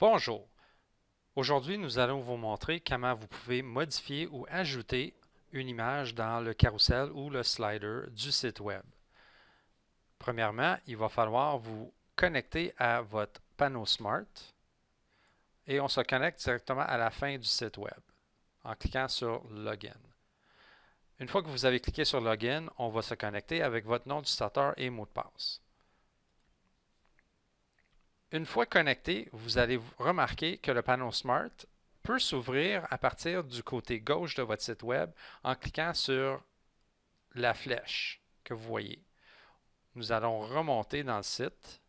Bonjour. Aujourd'hui, nous allons vous montrer comment vous pouvez modifier ou ajouter une image dans le carrousel ou le slider du site web. Premièrement, il va falloir vous connecter à votre panneau Smart et on se connecte directement à la fin du site web en cliquant sur Login. Une fois que vous avez cliqué sur Login, on va se connecter avec votre nom d'utilisateur et mot de passe. Une fois connecté, vous allez remarquer que le panneau Smart peut s'ouvrir à partir du côté gauche de votre site web en cliquant sur la flèche que vous voyez. Nous allons remonter dans le site,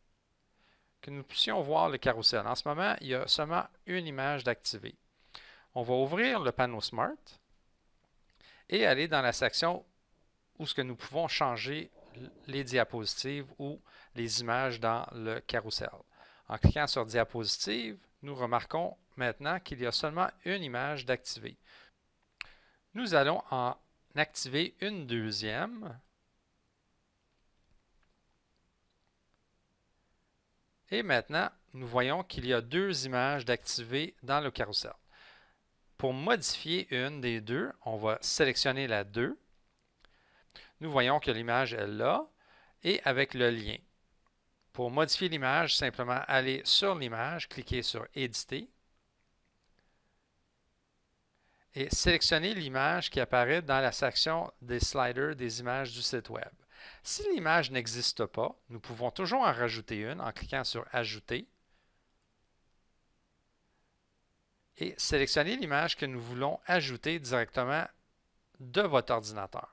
que nous puissions voir le carrousel. En ce moment, il y a seulement une image d'activer. On va ouvrir le panneau Smart et aller dans la section où ce que nous pouvons changer les diapositives ou les images dans le carrousel. En cliquant sur diapositive, nous remarquons maintenant qu'il y a seulement une image d'activer. Nous allons en activer une deuxième. Et maintenant, nous voyons qu'il y a deux images d'activer dans le carrousel. Pour modifier une des deux, on va sélectionner la 2. Nous voyons que l'image est là et avec le lien. Pour modifier l'image, simplement aller sur l'image, cliquer sur Éditer et sélectionner l'image qui apparaît dans la section des sliders des images du site web. Si l'image n'existe pas, nous pouvons toujours en rajouter une en cliquant sur Ajouter et sélectionner l'image que nous voulons ajouter directement de votre ordinateur.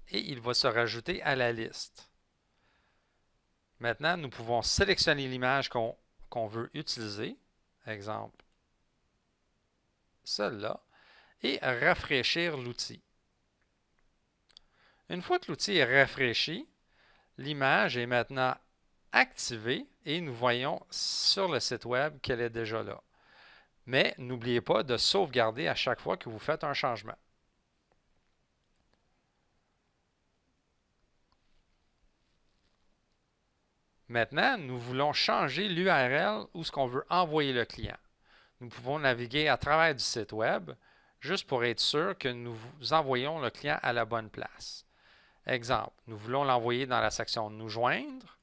Et il va se rajouter à la liste. Maintenant, nous pouvons sélectionner l'image qu'on veut utiliser, exemple celle-là, et rafraîchir l'outil. Une fois que l'outil est rafraîchi, l'image est maintenant activée et nous voyons sur le site web qu'elle est déjà là. Mais n'oubliez pas de sauvegarder à chaque fois que vous faites un changement. Maintenant, nous voulons changer l'URL où ce qu'on veut envoyer le client. Nous pouvons naviguer à travers du site web juste pour être sûr que nous envoyons le client à la bonne place. Exemple, nous voulons l'envoyer dans la section Nous joindre,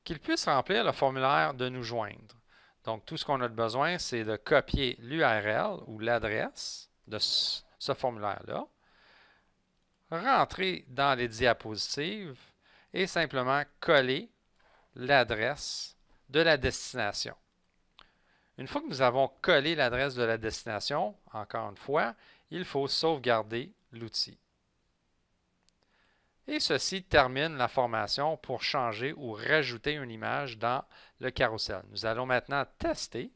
qu'il puisse remplir le formulaire de Nous joindre. Donc, tout ce qu'on a besoin, c'est de copier l'URL ou l'adresse de ce formulaire-là, rentrer dans les diapositives et simplement coller l'adresse de la destination. Une fois que nous avons collé l'adresse de la destination, encore une fois, il faut sauvegarder l'outil. Et ceci termine la formation pour changer ou rajouter une image dans le carrousel. Nous allons maintenant tester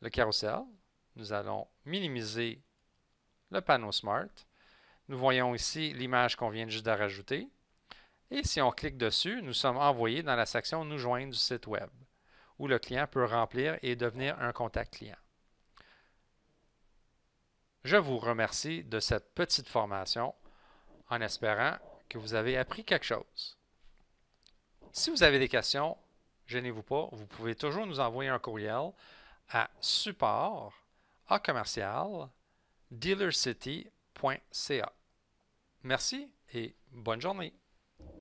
le carrousel. Nous allons minimiser le panneau Smart. Nous voyons ici l'image qu'on vient juste de rajouter. Et si on clique dessus, nous sommes envoyés dans la section Nous joindre du site web, où le client peut remplir et devenir un contact client. Je vous remercie de cette petite formation en espérant que vous avez appris quelque chose. Si vous avez des questions, gênez-vous pas, vous pouvez toujours nous envoyer un courriel à support@dealercity.ca. Merci et bonne journée.